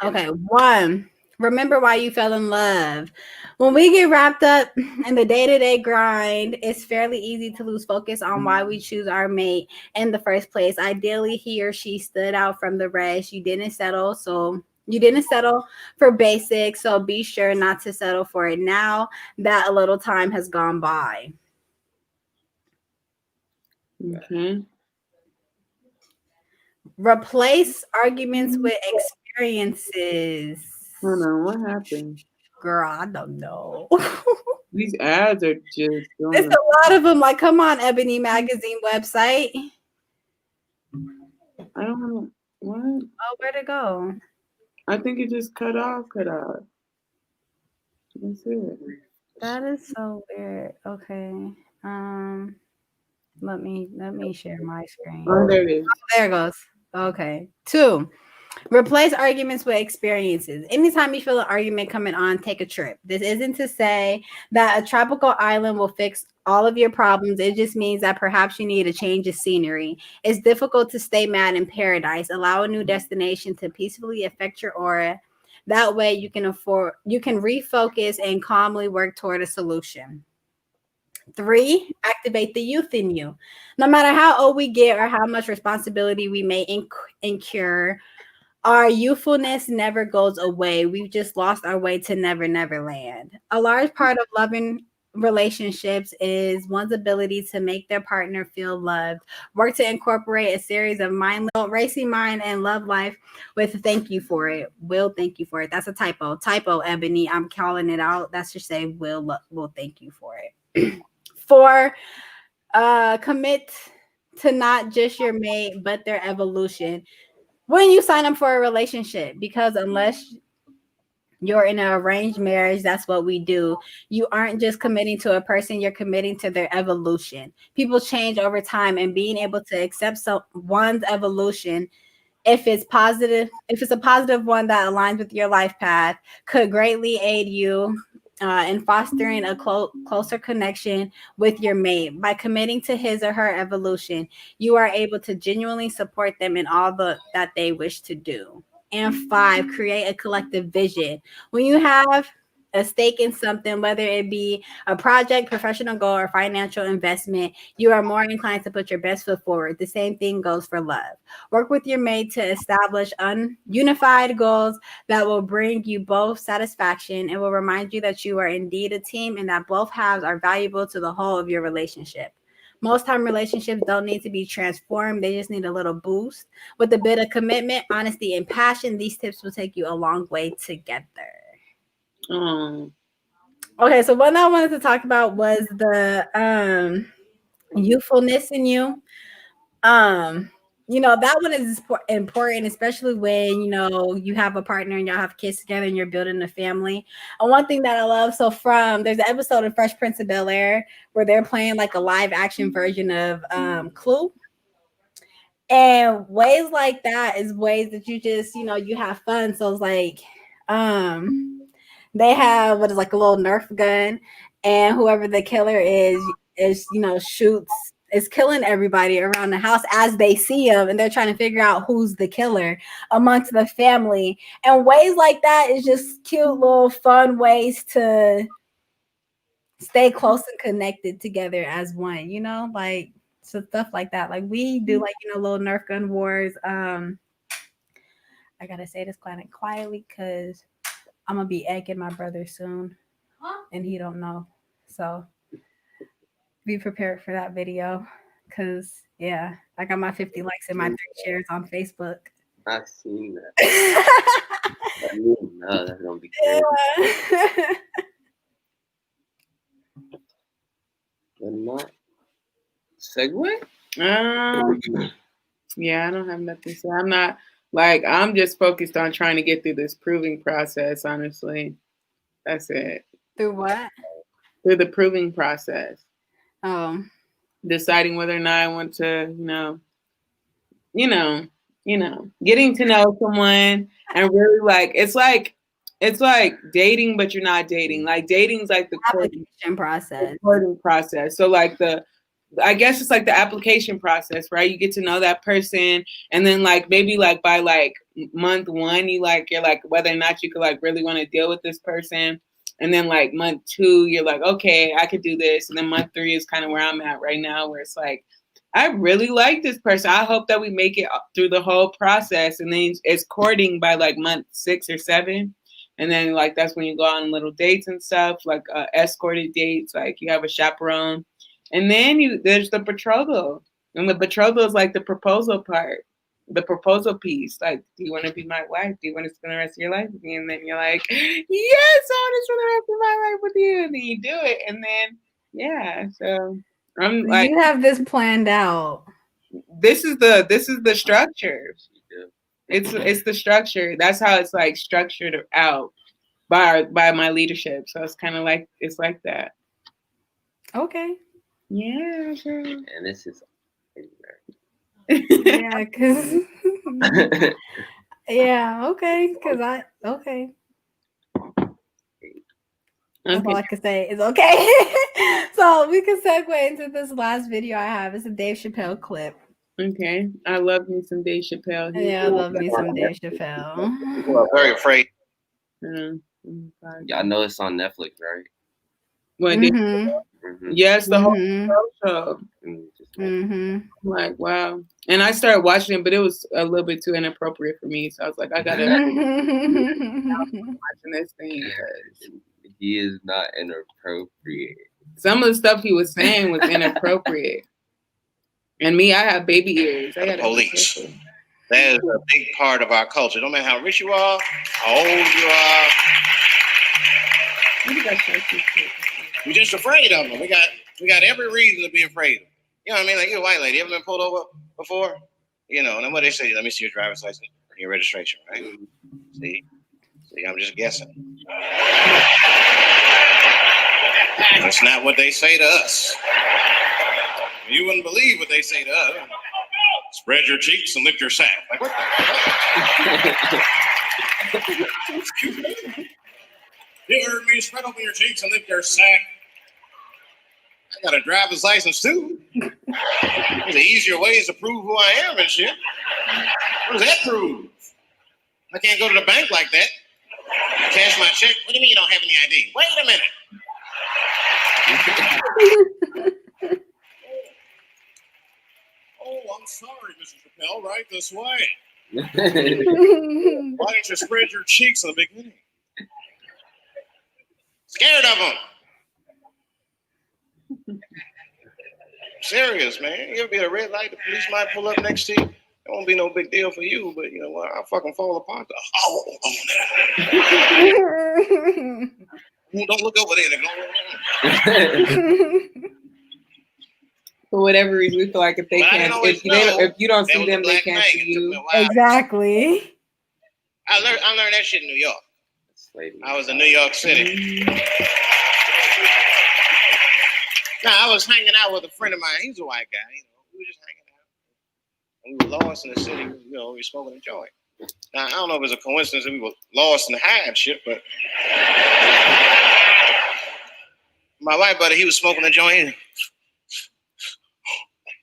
Okay, 1. Remember why you fell in love. When we get wrapped up in the day-to-day grind, it's fairly easy to lose focus on why we choose our mate in the first place. Ideally, he or she stood out from the rest. You didn't settle for basics, so be sure not to settle for it now that a little time has gone by. Okay. Replace arguments with experiences. Hold on, what happened? Girl, I don't know. These ads are just going. There's a lot of them. Like, come on, Ebony Magazine website. I don't know. What? Oh, where'd it go? I think it just cut off. That's it. That is so weird. Okay. Let me share my screen. Oh, there it is. Oh, there it goes. Okay. 2. Replace arguments with experiences. Anytime you feel an argument coming on, take a trip. This isn't to say that a tropical island will fix all of your problems. It just means that perhaps you need a change of scenery. It's difficult to stay mad in paradise. Allow a new destination to peacefully affect your aura. That way you can refocus and calmly work toward a solution. 3, activate the youth in you. No matter how old we get or how much responsibility we may incur, our youthfulness never goes away. We've just lost our way to Never Never Land. A large part of loving relationships is one's ability to make their partner feel loved. Work to incorporate a series of racing mind and love life with thank you for it. Will thank you for it. That's a typo. Typo, Ebony. I'm calling it out. That's just say will thank you for it. 4, commit to not just your mate, but their evolution. When you sign up for a relationship, because unless you're in an arranged marriage, that's what we do. You aren't just committing to a person, you're committing to their evolution. People change over time, and being able to accept one's evolution, if it's a positive one that aligns with your life path, could greatly aid you in fostering a closer connection with your mate. By committing to his or her evolution, you are able to genuinely support them in all that they wish to do. And 5, create a collective vision. When you have a stake in something, whether it be a project, professional goal, or financial investment, you are more inclined to put your best foot forward. The same thing goes for love. Work with your mate to establish unified goals that will bring you both satisfaction and will remind you that you are indeed a team and that both halves are valuable to the whole of your relationship. Most time relationships don't need to be transformed. They just need a little boost. With a bit of commitment, honesty, and passion, these tips will take you a long way together. Okay, so what I wanted to talk about was the youthfulness in you. That one is important, especially when you have a partner and y'all have kids together and you're building a family. And one thing that I love, there's an episode of Fresh Prince of Bel-Air where they're playing like a live action version of Clue. And ways like that is ways that you just you have fun. So it's like they have what is like a little Nerf gun, and whoever the killer is shoots, is killing everybody around the house as they see him, and they're trying to figure out who's the killer amongst the family. And ways like that is just cute little fun ways to stay close and connected together as one, like so stuff like that. Like we do like little Nerf gun wars. I gotta say this quietly because I'm gonna be egging my brother soon, and he don't know. So be prepared for that video, because I got my 50 likes and my 3 shares on Facebook. I've seen that. I didn't know that's gonna be crazy. But not segue. Yeah, I don't have nothing to say. I'm just focused on trying to get through this proving process, honestly. That's it. Through what? Through the proving process. Oh. Deciding whether or not I want to, getting to know someone and really it's like dating, but you're not dating. Like dating's like the application process. Courting process. So I guess it's like the application process, right? You get to know that person, and then maybe by month 1, you're whether or not you could really want to deal with this person. And then month 2, you're like, okay, I could do this. And then month 3 is kind of where I'm at right now, where it's like, I really like this person. I hope that we make it through the whole process. And then it's courting by month 6 or 7. And then that's when you go on little dates and stuff, escorted dates, you have a chaperone. And then there's the betrothal. And the betrothal is the proposal part, the proposal piece. Do you want to be my wife? Do you want to spend the rest of your life with me? And then you're like, yes, I want to spend the rest of my life with you. And then you do it. And then, so I'm you have this planned out. This is the structure. It's the structure. That's how it's structured out. by my leadership. So it's kind of like that. Okay. Yeah, sure. And this is Yeah, cause yeah, okay, cause okay. That's all I can say is okay. So we can segue into this last video I have. It's a Dave Chappelle clip. Okay. I love me some Dave Chappelle. Yeah, I love me some Dave Chappelle. People are very afraid. Y'all know it's on Netflix, right? What? Yes, the whole show. I'm like, wow. And I started watching it, but it was a little bit too inappropriate for me. So I was like, I gotta watching this thing. He is not inappropriate. Some of the stuff he was saying was inappropriate. And me, I have baby ears. I gotta police. That is a big part of our culture. No matter how rich you are, how old you are. We're just afraid of them. We got every reason to be afraid of them. You know what I mean? Like, you're a white lady. You ever been pulled over before? You know, and then what they say, let me see your driver's license and your registration, right? See, I'm just guessing. That's not what they say to us. You wouldn't believe what they say to us. Spread your cheeks and lift your sack. Like, what the Excuse me? You heard me? Spread open your cheeks and lift your sack. I got a driver's license too. There's easier ways to prove who I am and shit. What does that prove? I can't go to the bank like that. Cash my check. What do you mean you don't have any ID? Wait a minute. Oh, I'm sorry, Mr. Chappelle. Right this way. Why don't you spread your cheeks in the beginning? Scared of them. Serious, man. You ever be at a red light, the police might pull up next to you. It won't be no big deal for you, but you know what? I'll fucking fall apart. Don't look over there. For whatever reason, we feel like if they can't, if you don't see them, they can't see you. Exactly. I learned that shit in New York. I was in New York City. Now, I was hanging out with a friend of mine. He's a white guy. You know, we were just hanging out. And we were lost in the city. You know, we were smoking a joint. Now, I don't know if it's a coincidence that we were lost in the high and shit, but my white buddy, he was smoking a joint.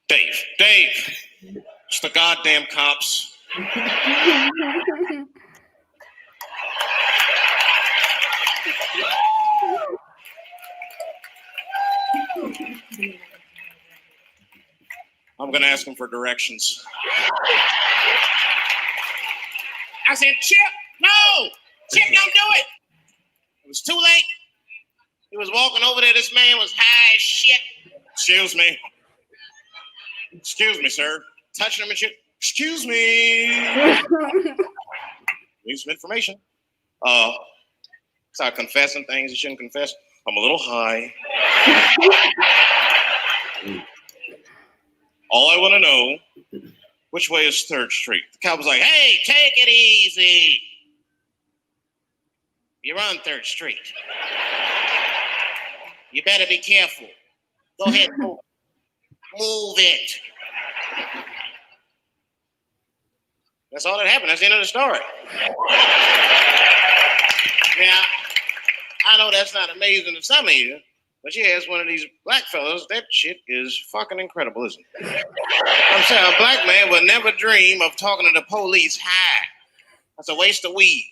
Dave, it's the goddamn cops. I'm gonna ask him for directions. I said, Chip, no! Chip, don't do it! It was too late. He was walking over there. This man was high as shit. Excuse me, sir. Touching him and shit. Excuse me. Need some information. Start confessing things you shouldn't confess. I'm a little high. All I want to know, which way is 3rd Street? The cop was like, hey, take it easy. You're on 3rd Street. You better be careful. Go ahead, move it. That's all that happened. That's the end of the story. Now, I know that's not amazing to some of you, but you ask one of these black fellas, that shit is fucking incredible, isn't it? I'm saying a black man would never dream of talking to the police high. That's a waste of weed.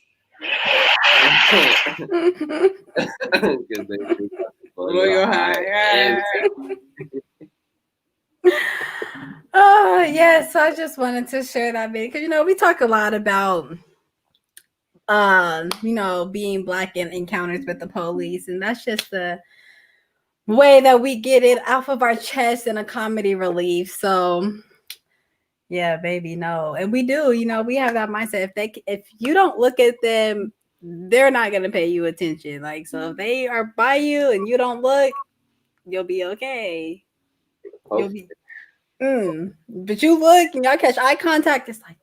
Blow your high. Oh, yes. So I just wanted to share that bit because, you know, we talk a lot about, you know, being black in encounters with the police. And that's just the way that we get it off of our chest in a comedy relief. So, yeah, baby, no. And we do, you know, we have that mindset. If you don't look at them, they're not going to pay you attention. Like, so if they are by you and you don't look, you'll be okay. You'll be, but you look and y'all catch eye contact. It's like,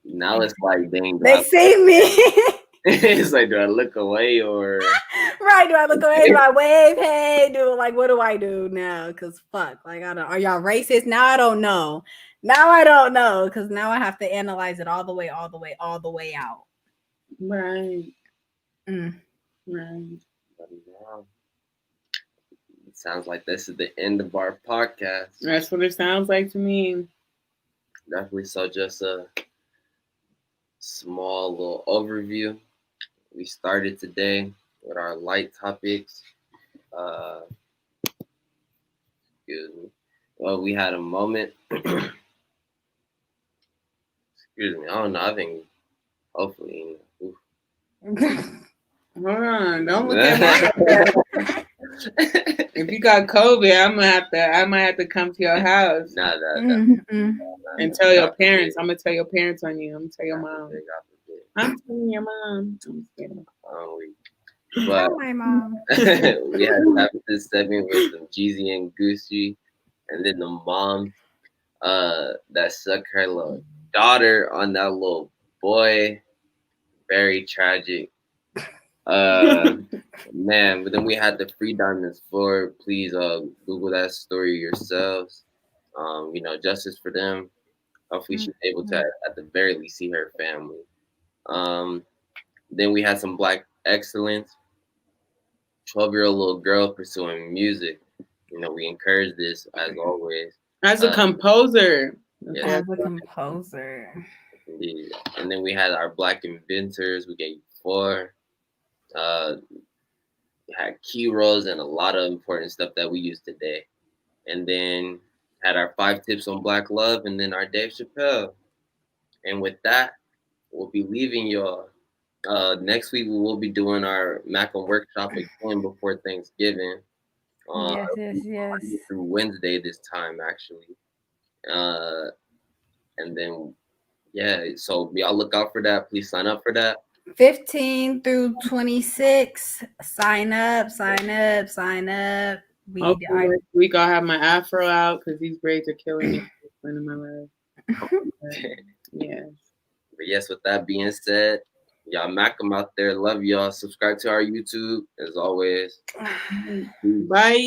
now it's like, dang. They see me. It's like, do I look away or? Right? Do I look away? Do I wave? Hey, what do I do now? Cause fuck, like I don't. Are y'all racist? Now I don't know. Now I don't know, cause now I have to analyze it all the way out. Right. Mm. Right. It sounds like this is the end of our podcast. That's what it sounds like to me. Definitely. So just a small little overview. We started today with our light topics. Excuse me. Well, we had a moment. Excuse me. I don't know. I think hopefully. Hold on. Don't look at my If you got COVID, I might have to come to your house. And tell your parents. I'm gonna tell your parents on you. I'm gonna tell your mom. I'm telling your mom. But my mom. we had this segment with some Jeezy and Gucci, and then the mom that sucked her little daughter on that little boy. Very tragic. Man, but then we had the Free Diamonds 4. Please Google that story yourselves. Justice for them. Hopefully she's able to at the very least see her family. Then we had some Black excellence. 12-year-old little girl pursuing music. We encourage this as always. As a composer. Yes. As a composer. Indeed. And then we had our Black inventors. We gave 4. We had key roles and a lot of important stuff that we use today. And then had our 5 tips on Black love, and then our Dave Chappelle. And with that, we'll be leaving y'all. Next week we will be doing our MACM workshop again before Thanksgiving. Yes. Through Wednesday this time actually. And then so y'all look out for that. Please sign up for that. 15 through 26. Sign up. Next week I'll have my afro out because these braids are killing me. In my life. Yes. But yes, with that being said, y'all MACM out there. Love y'all. Subscribe to our YouTube as always. Bye.